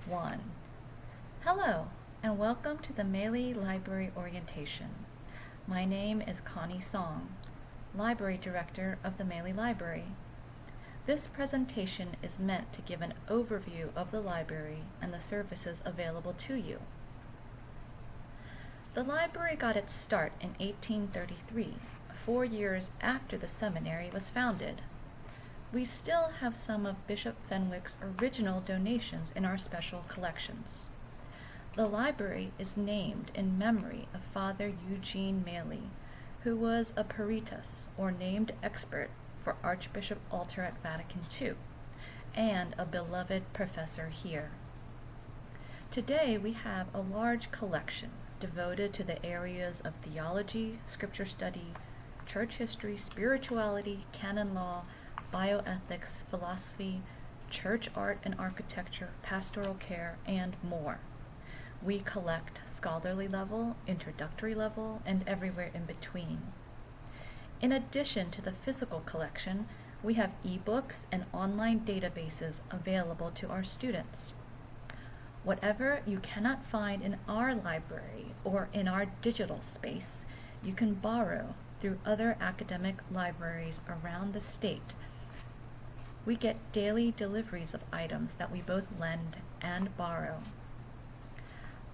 1. Hello, and welcome to the Maley Library Orientation. My name is Connie Song, Library Director of the Maley Library. This presentation is meant to give an overview of the library and the services available to you. The library got its start in 1833, 4 years after the seminary was founded. We still have some of Bishop Fenwick's original donations in our special collections. The library is named in memory of Father Eugene Maley, who was a peritus, or named expert, for Archbishop Alter at Vatican II, and a beloved professor here. Today we have a large collection devoted to the areas of theology, scripture study, church history, spirituality, canon law, bioethics, philosophy, church art and architecture, pastoral care, and more. We collect scholarly level, introductory level, and everywhere in between. In addition to the physical collection, we have ebooks and online databases available to our students. Whatever you cannot find in our library or in our digital space, you can borrow through other academic libraries around the state. We get daily deliveries of items that we both lend and borrow.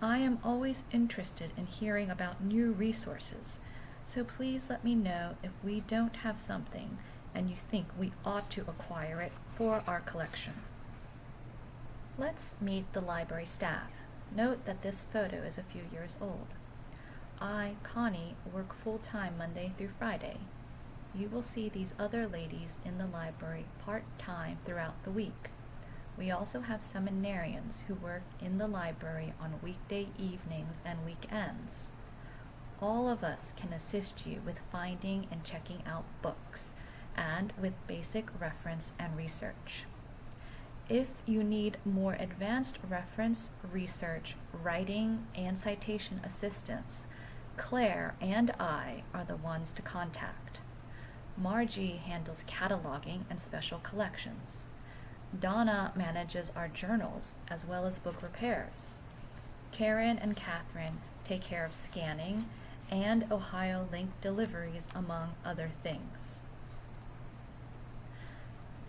I am always interested in hearing about new resources, so please let me know if we don't have something and you think we ought to acquire it for our collection. Let's meet the library staff. Note that this photo is a few years old. I, Connie, work full-time Monday through Friday. You will see these other ladies in the library part-time throughout the week. We also have seminarians who work in the library on weekday evenings and weekends. All of us can assist you with finding and checking out books, and with basic reference and research. If you need more advanced reference, research, writing, and citation assistance, Claire and I are the ones to contact. Margie handles cataloging and special collections. Donna manages our journals as well as book repairs. Karen and Catherine take care of scanning and Ohio link deliveries, among other things.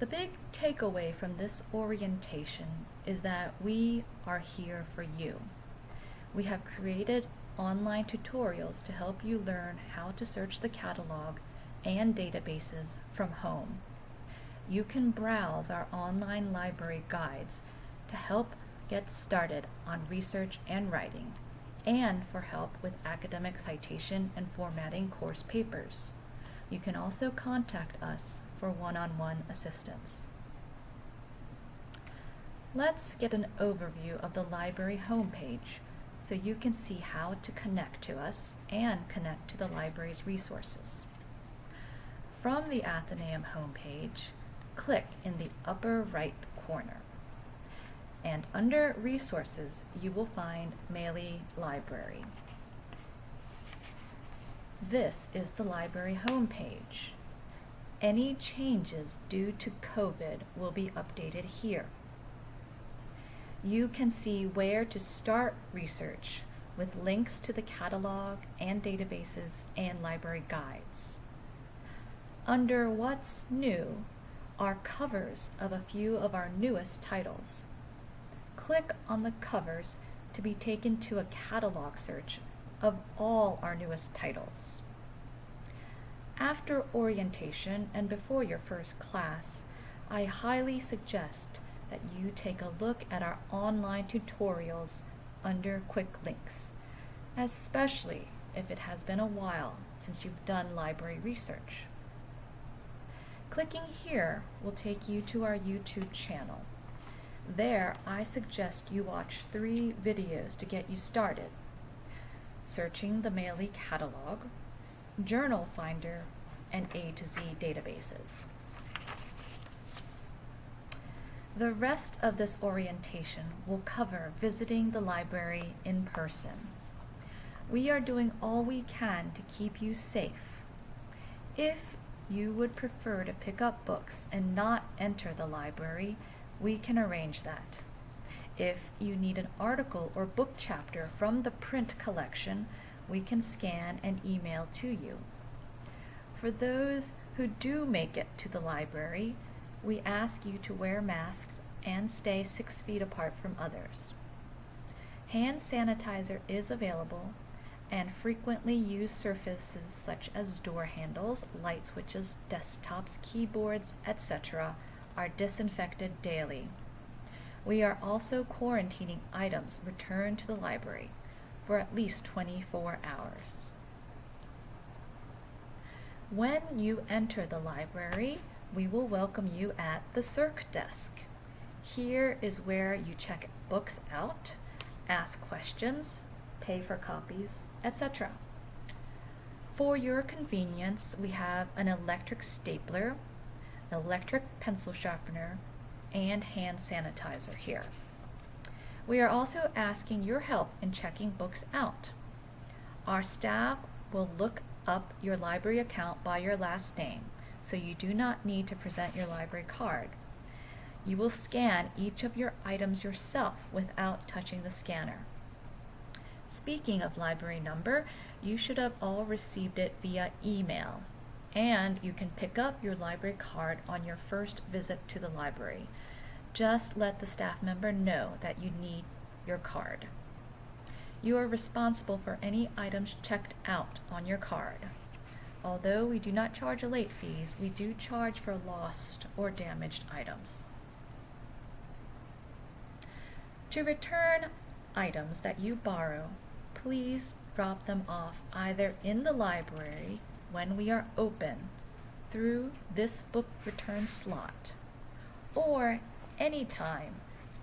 The big takeaway from this orientation is that we are here for you. We have created online tutorials to help you learn how to search the catalog and databases from home. You can browse our online library guides to help get started on research and writing, and for help with academic citation and formatting course papers. You can also contact us for one-on-one assistance. Let's get an overview of the library homepage so you can see how to connect to us and connect to the library's resources. From the Athenaeum homepage, click in the upper right corner, and under Resources you will find Maley Library. This is the library homepage. Any changes due to COVID will be updated here. You can see where to start research with links to the catalog and databases and library guides. Under What's New are covers of a few of our newest titles. Click on the covers to be taken to a catalog search of all our newest titles. After orientation and before your first class, I highly suggest that you take a look at our online tutorials under Quick Links, especially if it has been a while since you've done library research. Clicking here will take you to our YouTube channel. There, I suggest you watch 3 videos to get you started: Searching the Maley Catalog, Journal Finder, and A to Z databases. The rest of this orientation will cover visiting the library in person. We are doing all we can to keep you safe. If you would prefer to pick up books and not enter the library, we can arrange that. If you need an article or book chapter from the print collection, we can scan and email to you. For those who do make it to the library, we ask you to wear masks and stay 6 feet apart from others. Hand sanitizer is available, and frequently used surfaces such as door handles, light switches, desktops, keyboards, etc. are disinfected daily. We are also quarantining items returned to the library for at least 24 hours. When you enter the library, we will welcome you at the circ desk. Here is where you check books out, ask questions, pay for copies, etc. For your convenience, we have an electric stapler, electric pencil sharpener, and hand sanitizer here. We are also asking your help in checking books out. Our staff will look up your library account by your last name, so you do not need to present your library card. You will scan each of your items yourself without touching the scanner. Speaking of library number, you should have all received it via email, and you can pick up your library card on your first visit to the library. Just let the staff member know that you need your card. You are responsible for any items checked out on your card. Although we do not charge late fees, we do charge for lost or damaged items. To return items that you borrow, please drop them off either in the library when we are open through this book return slot, or anytime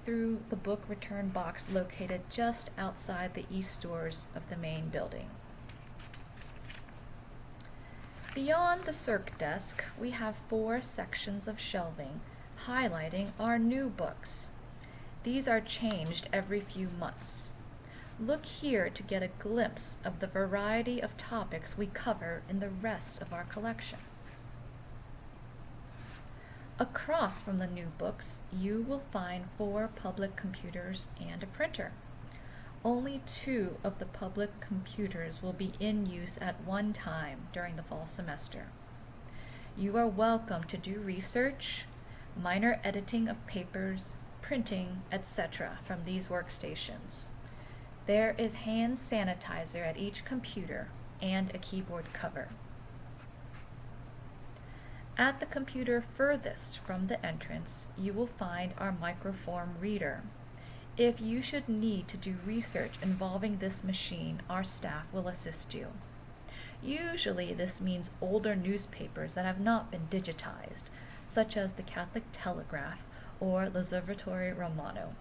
through the book return box located just outside the east doors of the main building. Beyond the circ desk, we have 4 sections of shelving highlighting our new books. These are changed every few months. Look here to get a glimpse of the variety of topics we cover in the rest of our collection. Across from the new books, you will find 4 public computers and a printer. Only 2 of the public computers will be in use at one time during the fall semester. You are welcome to do research, minor editing of papers, printing, etc. from these workstations. There is hand sanitizer at each computer and a keyboard cover. At the computer furthest from the entrance, you will find our microform reader. If you should need to do research involving this machine, our staff will assist you. Usually this means older newspapers that have not been digitized, such as the Catholic Telegraph or L'Osservatore Romano.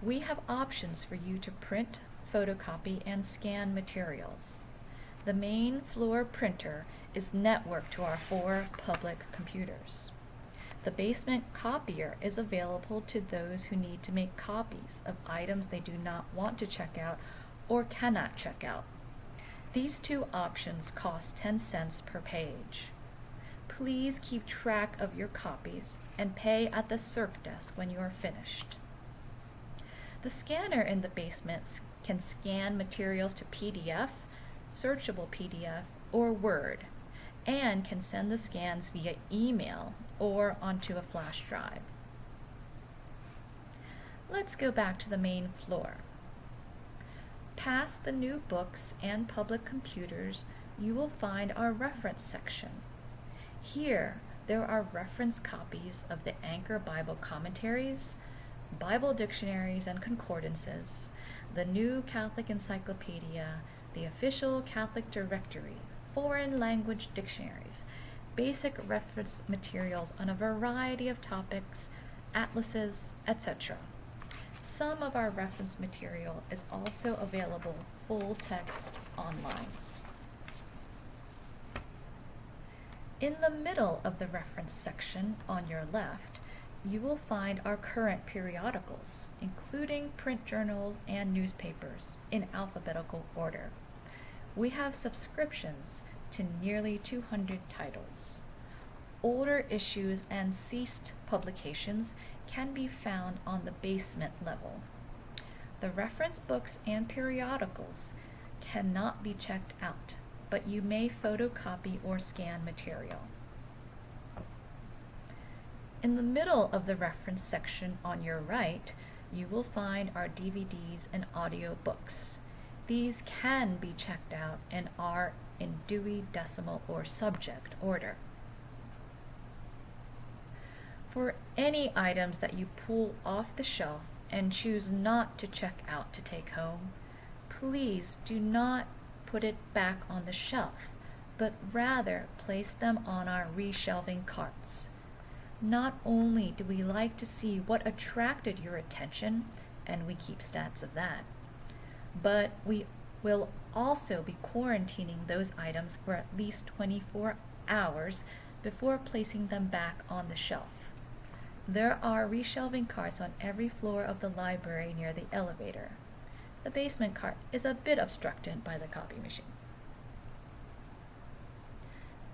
We have options for you to print, photocopy, and scan materials. The main floor printer is networked to our 4 public computers. The basement copier is available to those who need to make copies of items they do not want to check out or cannot check out. These 2 options cost 10 cents per page. Please keep track of your copies and pay at the circ desk when you are finished. The scanner in the basement can scan materials to PDF, searchable PDF, or Word, and can send the scans via email or onto a flash drive. Let's go back to the main floor. Past the new books and public computers, you will find our reference section. Here, there are reference copies of the Anchor Bible commentaries, Bible dictionaries and concordances, the New Catholic Encyclopedia, the Official Catholic Directory, foreign language dictionaries, basic reference materials on a variety of topics, atlases, etc. Some of our reference material is also available full text online. In the middle of the reference section on your left, you will find our current periodicals, including print journals and newspapers, in alphabetical order. We have subscriptions to nearly 200 titles. Older issues and ceased publications can be found on the basement level. The reference books and periodicals cannot be checked out, but you may photocopy or scan material. In the middle of the reference section on your right, you will find our DVDs and audio books. These can be checked out and are in Dewey Decimal or subject order. For any items that you pull off the shelf and choose not to check out to take home, please do not put it back on the shelf, but rather place them on our reshelving carts. Not only do we like to see what attracted your attention, and we keep stats of that, but we will also be quarantining those items for at least 24 hours before placing them back on the shelf. There are reshelving carts on every floor of the library near the elevator. The basement cart is a bit obstructed by the copy machine.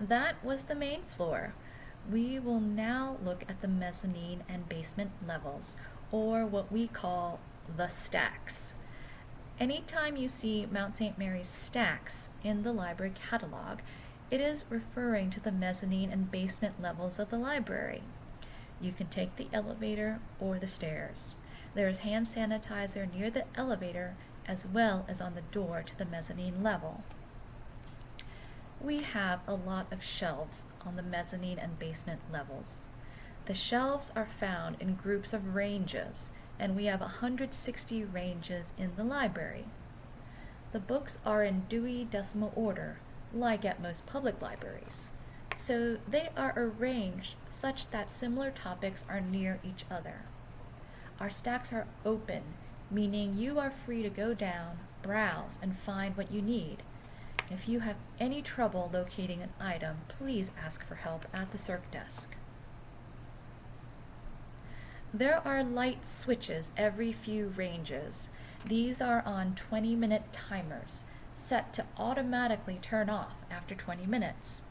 That was the main floor. We will now look at the mezzanine and basement levels, or what we call the stacks. Anytime you see Mount St. Mary's stacks in the library catalog, it is referring to the mezzanine and basement levels of the library. You can take the elevator or the stairs. There is hand sanitizer near the elevator as well as on the door to the mezzanine level. We have a lot of shelves on the mezzanine and basement levels. The shelves are found in groups of ranges, and we have 160 ranges in the library. The books are in Dewey Decimal order, like at most public libraries, so they are arranged such that similar topics are near each other. Our stacks are open, meaning you are free to go down, browse, and find what you need. If you have any trouble locating an item, please ask for help at the circ desk. There are light switches every few ranges. These are on 20-minute timers, set to automatically turn off after 20 minutes.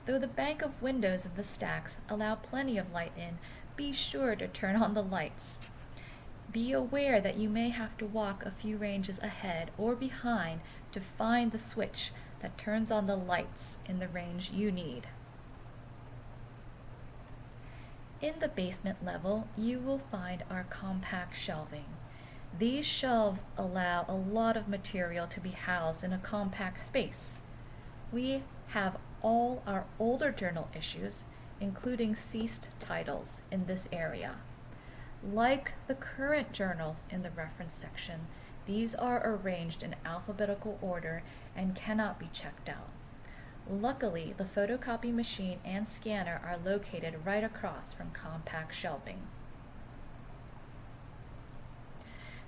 Though the bank of windows in the stacks allow plenty of light in, be sure to turn on the lights. Be aware that you may have to walk a few ranges ahead or behind to find the switch that turns on the lights in the range you need. In the basement level, you will find our compact shelving. These shelves allow a lot of material to be housed in a compact space. We have all our older journal issues, including ceased titles, in this area. Like the current journals in the reference section, these are arranged in alphabetical order and cannot be checked out. Luckily, the photocopy machine and scanner are located right across from compact shelving.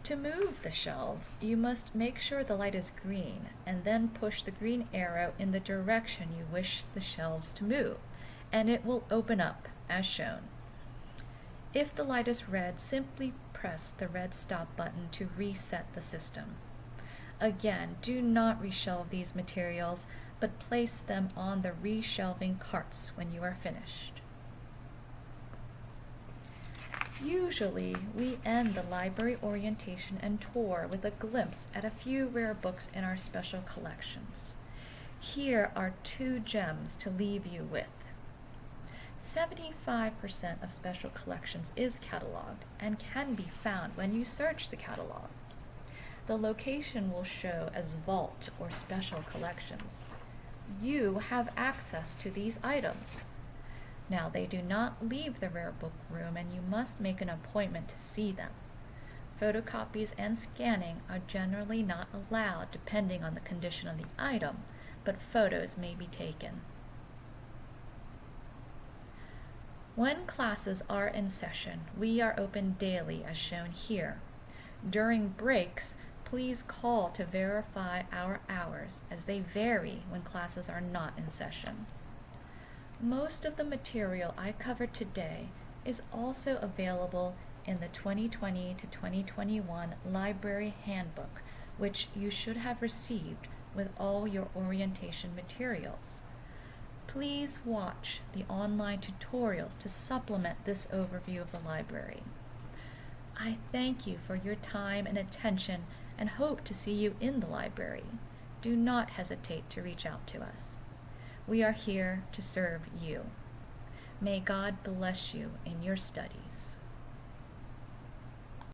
To move the shelves, you must make sure the light is green and then push the green arrow in the direction you wish the shelves to move, and it will open up as shown. If the light is red, simply press the red stop button to reset the system. Again, do not reshelve these materials, but place them on the reshelving carts when you are finished. Usually, we end the library orientation and tour with a glimpse at a few rare books in our special collections. Here are 2 gems to leave you with. 75% of special collections is cataloged and can be found when you search the catalog. The location will show as vault or special collections. You have access to these items. Now, they do not leave the rare book room and you must make an appointment to see them. Photocopies and scanning are generally not allowed depending on the condition of the item, but photos may be taken. When classes are in session, we are open daily as shown here. During breaks, please call to verify our hours as they vary when classes are not in session. Most of the material I covered today is also available in the 2020 to 2021 Library Handbook, which you should have received with all your orientation materials. Please watch the online tutorials to supplement this overview of the library. I thank you for your time and attention and hope to see you in the library. Do not hesitate to reach out to us. We are here to serve you. May God bless you in your studies.